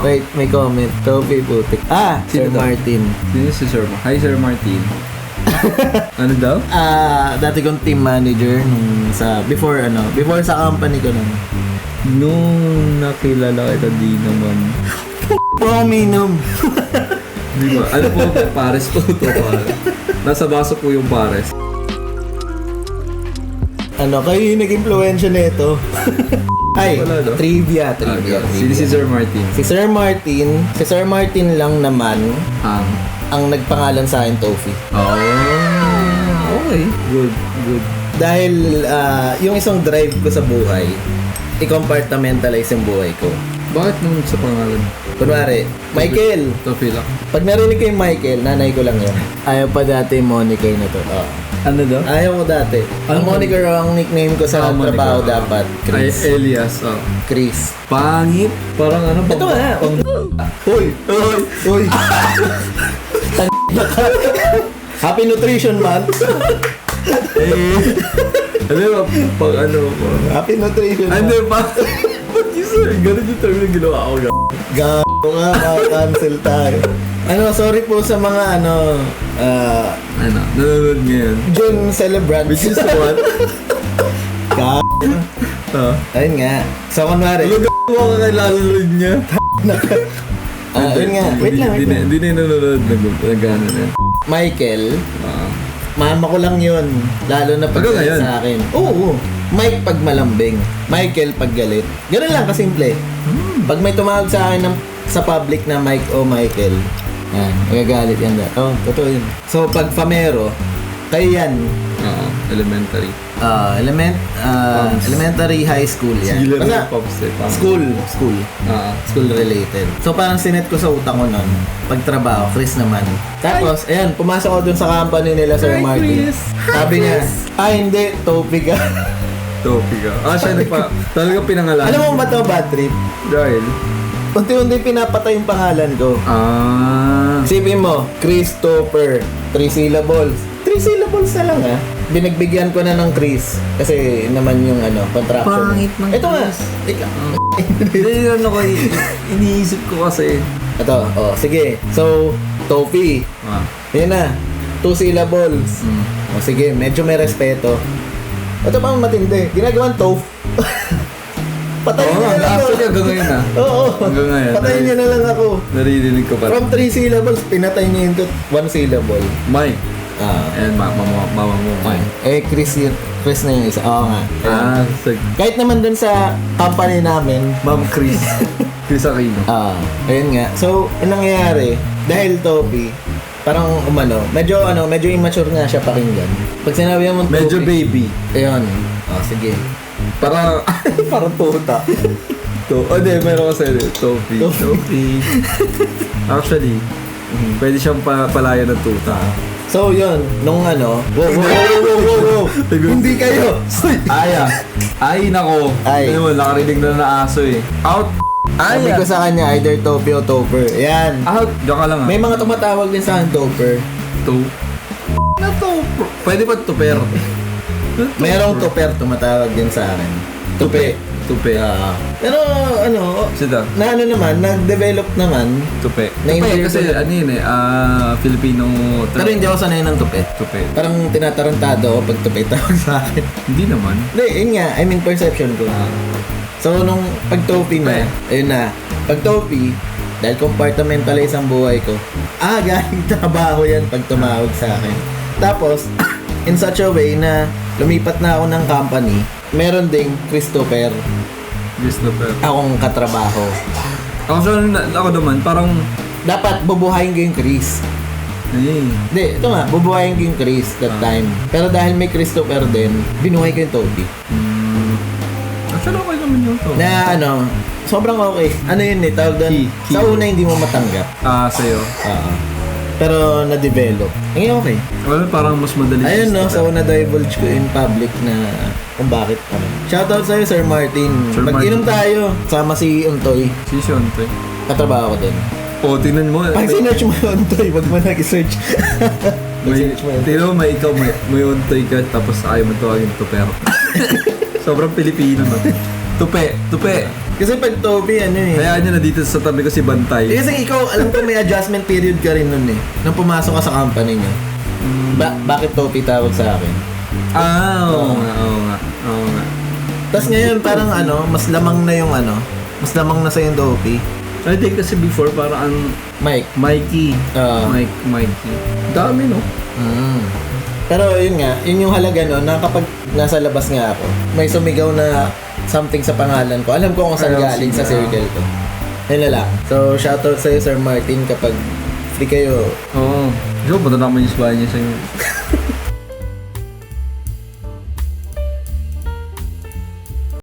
Wait, may comment. Toby putik. Sir Sino to? Martin. Sino si Sir Martin? Hi, Sir Martin. Ano daw? Dati kong team manager nung before sa company ko nun. Nung nakilala kita, di naman. Pominum. Di ba? Ano po, pares po ito. Nasa baso po yung pares. Kayo yung nag-impluensya nito. Ay, Wala, no? trivia. Sino si Sir Martin? Si Sir Martin lang naman ang nagpangalan sa akin, Tofi. Oh, okay. Good. Dahil yung isang drive ko sa buhay, i-compartmentalize yung buhay ko. Bakit nung sa pangalan? Kunwari, Michael. Tofi lang. Pag narinig ko yung Michael, nanay ko lang yun. Ayaw pa dati moniker na to. Ano daw? Ayaw ko dati. Ang moniker ang nickname ko sa trabaho moniker. dapat. Ay, Chris. Elias. Chris. Pangit. Parang ano? Ito nga. Hoy! Happy Nutrition Month. Ano ba? Pag ano po? Happy Nutrition Ay, Month. hindi pa. Ba't yun sir? Ganun yung term na ginawa ko. Gago nga, cancel tayo. Sorry po sa mga Nanonood ngayon. June celebrants. Which is what? Gago. Ayun nga. So, kunwari. Gagawa ka kay lalalood niya. Ayun nga. Wait lang. Hindi na yung nanonood na gano'n na. Michael, mama ko lang yun. Lalo na pag Hanggang ngayon? sa akin. Oo. Mike pag malambing. Michael pag galit. Ganun lang kasimple. Pag may tumawag sa akin sa public na Mike o Michael, magagalit yan. Totoo yun. So, pag Famero, kayo yan. Elementary. Elementary, high school yan. Sige lang Basta, yung pops eh. School related. So parang sinet ko sa utak ko nun, pagtrabaho, Chris naman. Tapos, ayan, pumasok ako dun sa company nila, Sir Martin. Sabi niya, hindi, Topi ka. Topi ka. Siya talagang pinangalan. Alam mo ba to, bad trip? Dahil? Unti-unti pinapatay yung pangalan ko. Isipin mo, Christopher, 3 syllables. 3 syllables na lang Binagbigyan ko na ng Chris. Kasi naman yung contraction. Pangit ng Ito nga. Hindi, iniisip ko kasi. Ito, sige. So, Topi. Yan na. 2 syllables. Sige, medyo may respeto. Ito pang matindi. Ginagawan Tof. Patayin niyo na lang actually, hanggang ngayon Oo. Hanggang ngayon. Patayin niyo na lang ako. Naririnig ko pa. From 3 syllables, pinatay niyo into 1 syllable. Mike. And mama mo, Mike. Chris na yung isa. Oo nga. Kahit naman dun sa company namin, Ma'am Chris. Chris Aquino. Ayun nga. So, yung nangyayari, dahil Topi, parang medyo immature nga siya pakinggan. Pag sinabi mo Topi, Medyo baby. Ayun. Sige. Parang puta. Hindi, meron kasi Topi. Actually, pwede siyang palayan ng tuta. So, yun. Nung wow. Hindi kayo. Ay, nako. Ay. Ano mo, nakarinig na ng aso eh. Out. Sabi ko sa kanya, either Topi o Topper. Ayan. Out. Diyan ka lang May mga tumatawag din sa akin, Topper. Na Topper. Pwede ba Topper? Merong Topper tumatawag din sa akin. Tupi. Pero Sida. naman, nag-develop naman. Tupi. Na Tupi hindi kasi ko- ano yun Filipino. Pero hindi ako sanay ng tupi. Tupi. Parang tinatarantado ako pag tupi tawag sa akin. Hindi naman. Hindi, yun nga. I mean, perception ko. So, nung pag-topi na, ayun na. Pag-topi, dahil compartmentalize ang buhay ko, galing trabaho yan pag tumawag sa akin. Tapos, in such a way na lumipat na ako ng company, meron ding Christopher akong katrabaho. Ako naman, parang Dapat bubuhayin ko yung Chris. Hindi, ito nga, bubuhayin ko yung Chris that time. Pero dahil may Christopher din, binuhay ko yung Toby. Actually, okay naman yung to. Na sobrang okay. Yun tawag doon. Key. Sa una hindi mo matanggap. Sa'yo. Pero na-develop. Ngayon okay. Well, parang mas madali. Ayun sa una divulge ko in public na kung bakit Shoutout sa'yo, Sir Martin. Mag-inom tayo. Sama si Untoy. Si Shonte. Katrabaho ko din. Tingnan mo. Pag sinerch mo yung Untoy, wag mo nag-search. Tingnan mo, may untoy ka, tapos ayaw mo tawagin to, pero sobrang Pilipino na. Tupe. Kasi pag Toby, ano eh. Kaya niya na dito sa tabi ko si Bantay. Kasi ikaw, alam ko may adjustment period ka rin nun eh. Nung pumasok ka sa company niyo. Bakit Toby tawag sa akin? Oo nga. Tapos ngayon parang mas lamang na yung mas lamang na sa yung Toby. I think kasi before parang Mike. Mikey. Mikey. Dami, no? Pero yun nga, yun yung halaga no, na kapag nasa labas nga ako, may sumigaw na something sa pangalan ko. Alam ko kung saan galing sa circle ko. Yun na lang. So, shoutout sa'yo, Sir Martin, kapag free kayo. Oo. Diyo, punta naman yung bahay niya sa'yo.